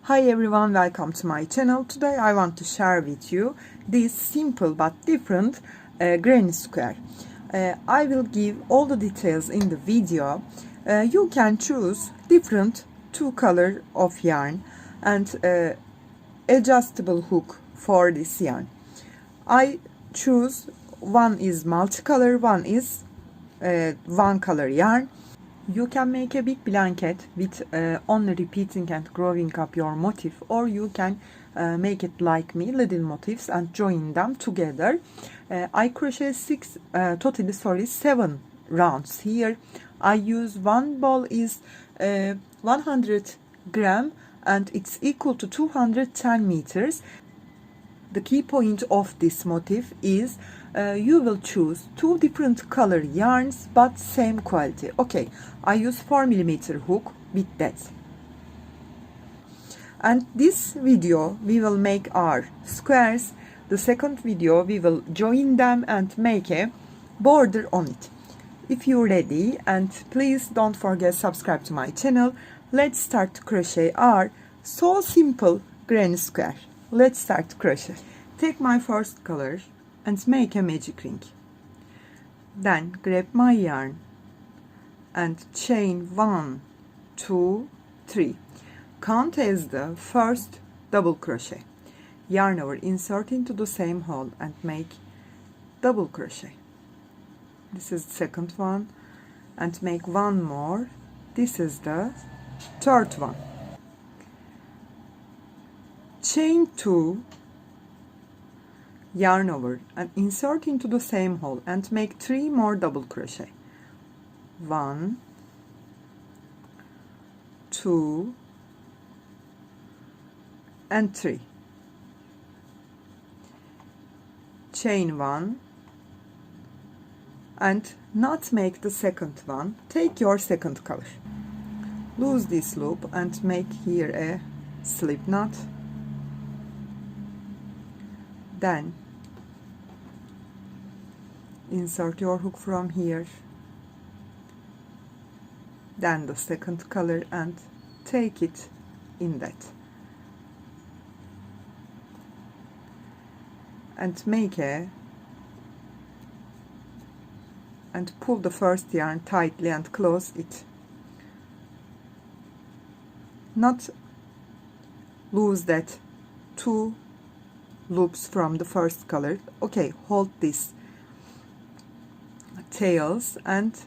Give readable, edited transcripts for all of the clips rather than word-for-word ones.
Hi everyone, welcome to my channel. Today I want to share with you this simple but different granny square. I will give all the details in the video. You can choose different two color of yarn and adjustable hook for this yarn. I choose one is multicolor, one is one color yarn. You can make a big blanket with only repeating and growing up your motif, or you can make it like me, little motifs, and join them together. I crochet totally 7 rounds here. I use one ball is 100 gram and it's equal to 210 meters. The key point of this motif is you will choose two different color yarns but same quality. Okay, I use 4mm hook with that. And this video we will make our squares. The second video we will join them and make a border on it. If you're ready, and please don't forget subscribe to my channel. Let's start to crochet our so simple granny square. Let's start crochet. Take my first color and make a magic ring. Then grab my yarn and chain 1, 2, 3. Count as the first double crochet. Yarn over, insert into the same hole and make double crochet. This is the second one, and make one more. This is the third one. Chain 2, yarn over and insert into the same hole and make 3 more double crochet. 1, 2 and 3. Chain 1 and not make the second one. Take your second color. Lose this loop and make here a slip knot. Then insert your hook from here, then the second color and take it in that, and make a and pull the first yarn tightly and close it. Not lose that 2 loops from the first color. Okay, hold this tails and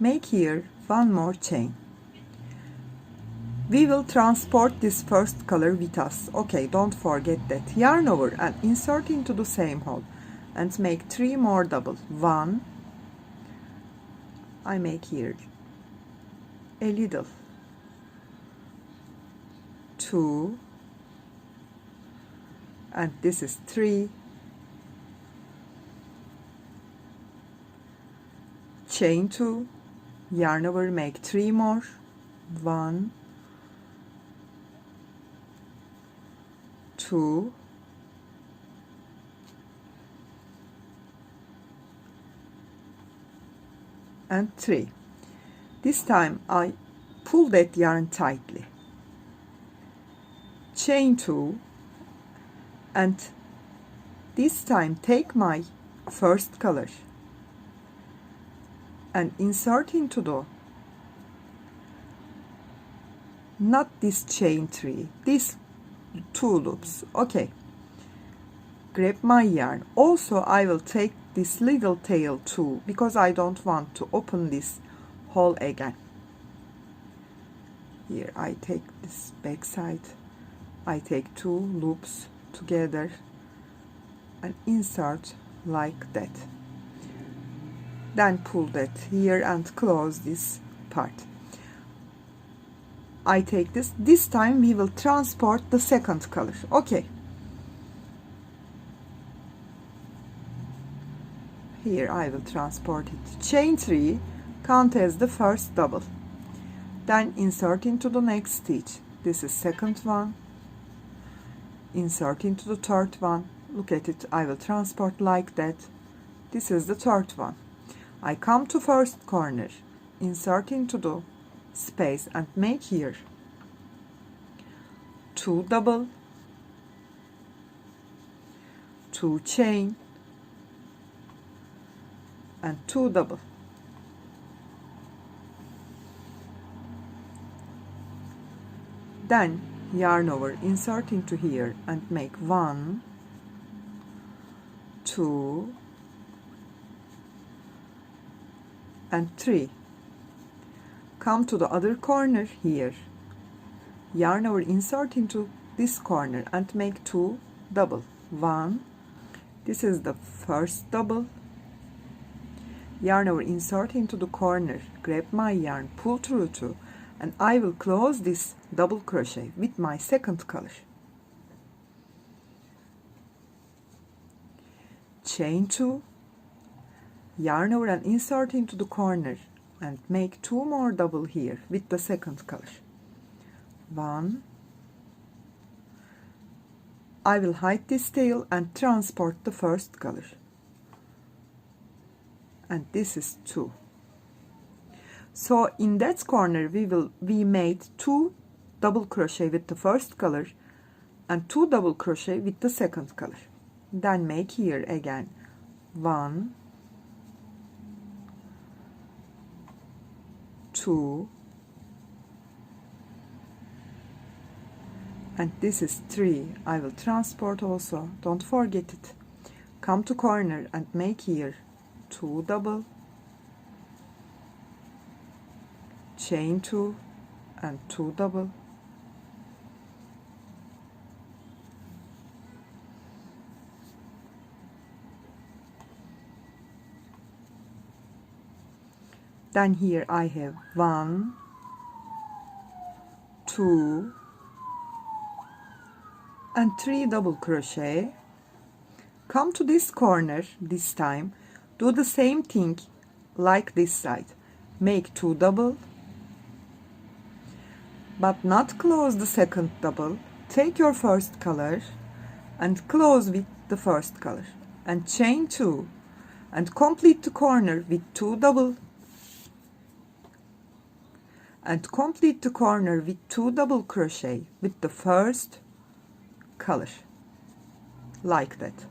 make here one more chain. We will transport this first color with us. Okay, don't forget that. Yarn over and insert into the same hole and make 3 more double. 1, I make here a little, 2, and this is 3. Chain 2, yarn over, make 3 more. 1, 2, and 3. This time I pull that yarn tightly. Chain 2 and this time take my first color and insert into the, not this chain 3, these 2 loops. Okay, grab my yarn. Also I will take this little tail too, because I don't want to open this hole again. Here I take this back side, I take 2 loops together and insert like that, then pull that here and close this part. I take this time we will transport the second color. Okay, here I will transport it. Chain 3, count as the first double, then insert into the next stitch. This is second one, insert into the third one. Look at it, I will transport like that. This is the third one. I come to first corner, insert into the space and make here 2 double, 2 chain, and 2 double. Then yarn over, insert into here and make 1, 2, and 3. Come to the other corner here, yarn over, insert into this corner and make 2 double. 1, this is the first double, yarn over, insert into the corner, grab my yarn, pull through 2, and I will close this double crochet with my second color. Chain 2, yarn over and insert into the corner and make 2 more double here with the second color. 1, I will hide this tail and transport the first color, and this is 2. So in that corner we made 2 double crochet with the first color and 2 double crochet with the second color. Then make here again 1, 2, and this is 3. I will transport also, don't forget it. Come to corner and make here 2 double, chain 2 and 2 double, then here I have 1, 2, and 3 double crochet. Come to this corner this time, do the same thing like this side, make 2 double, but not close the second double. Take your first color and close with the first color and chain 2 and complete the corner with 2 double and complete the corner with 2 double crochet with the first color like that,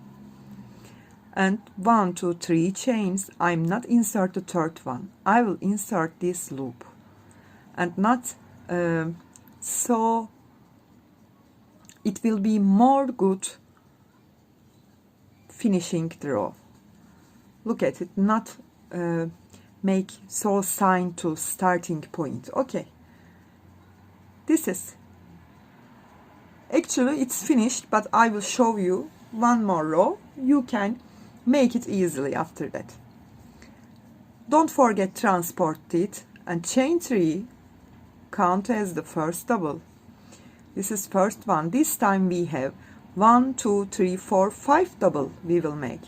and 1, 2, 3 chains. I'm not insert the third one, I will insert this loop and not so it will be more good finishing the row. Look at it, not make so sign to starting point. Okay, this is actually it's finished, but I will show you one more row. You can make it easily after that. Don't forget transport it and chain 3, count as the first double. This is first one. This time we have 1, 2, 3, 4, 5 double we will make.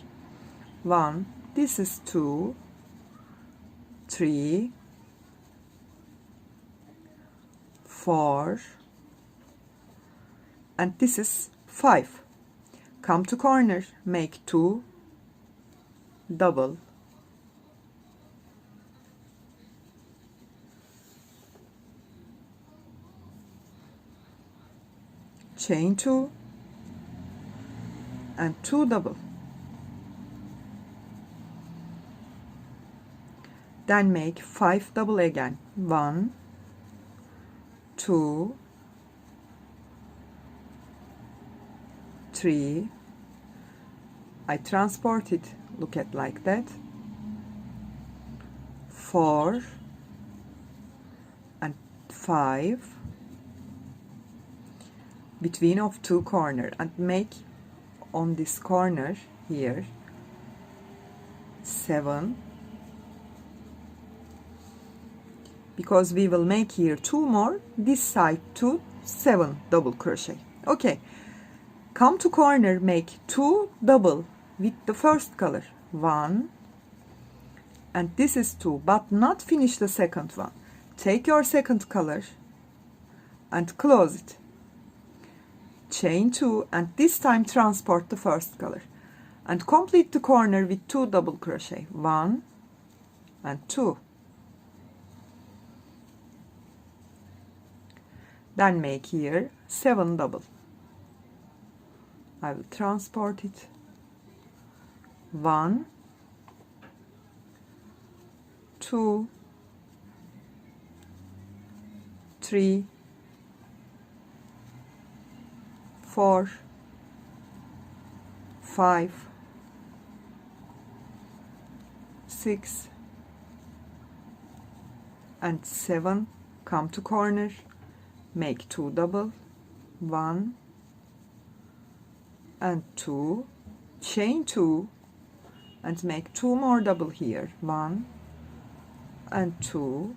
1, this is 2, 3, 4, and this is 5. Come to corner, make 2 double, chain 2 and 2 double, then make 5 double again. 1, 2, 3, I transport it, look at like that, 4 and 5 between of 2 corner, and make on this corner here 7, because we will make here 2 more, this side 2, 7 double crochet. Okay, come to corner, make 2 double with the first color, 1, and this is 2, but not finish the second one. Take your second color and close it, chain 2, and this time transport the first color and complete the corner with 2 double crochet, 1 and 2. Then make here 7 double. I will transport it. 1, 2, 3, 4, 5, 6 and 7. Come to corner, make 2 double, 1 and 2, chain 2 and make 2 more double here, 1 and 2.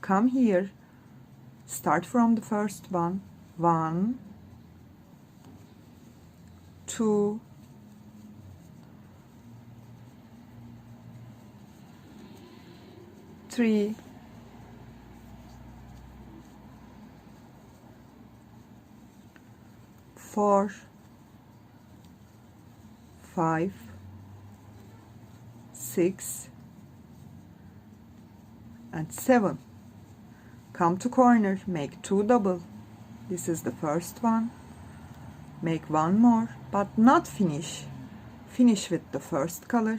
Come here, start from the first one, 1, 2, 3, 4, 5, 6 and 7. Come to corner, make 2 double. This is the first one. Make 1 more, but not finish. Finish with the first color.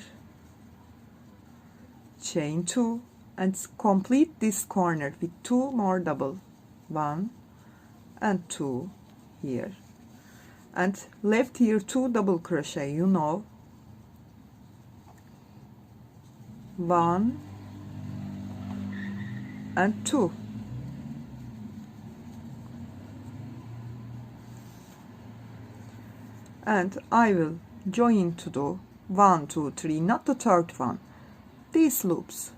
Chain 2 and complete this corner with 2 more double. 1 and 2 here. And left here 2 double crochet, you know. 1 and 2. And I will join to do 1, 2, 3, not the third one, these loops,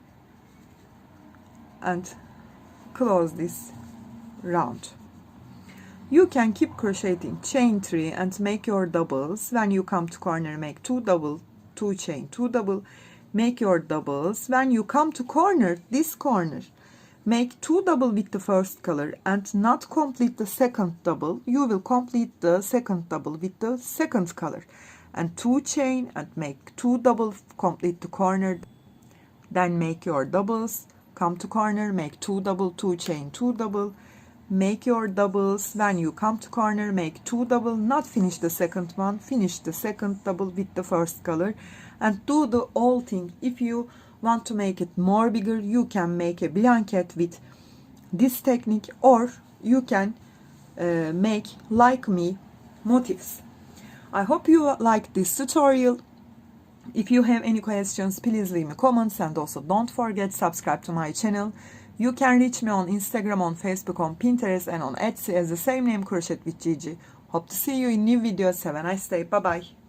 and close this round. You can keep crocheting, chain 3 and make your doubles. When you come to corner, make 2 double, 2 chain, 2 double, make your doubles. When you come to corner, this corner, make 2 double with the first color and not complete the second double. You will complete the second double with the second color, and 2 chain and make 2 double, complete the corner. Then make your doubles, come to corner, make 2 double, 2 chain, 2 double, make your doubles. When you come to corner, make 2 double, not finish the second one, finish the second double with the first color, and do the whole thing. If you want to make it more bigger, you can make a blanket with this technique, or you can make, like me, motifs. I hope you like this tutorial. If you have any questions, please leave me comments, and also don't forget subscribe to my channel. You can reach me on Instagram, on Facebook, on Pinterest, and on Etsy as the same name, Crochet with Gigi. Hope to see you in new videos. Have a nice day. Bye bye.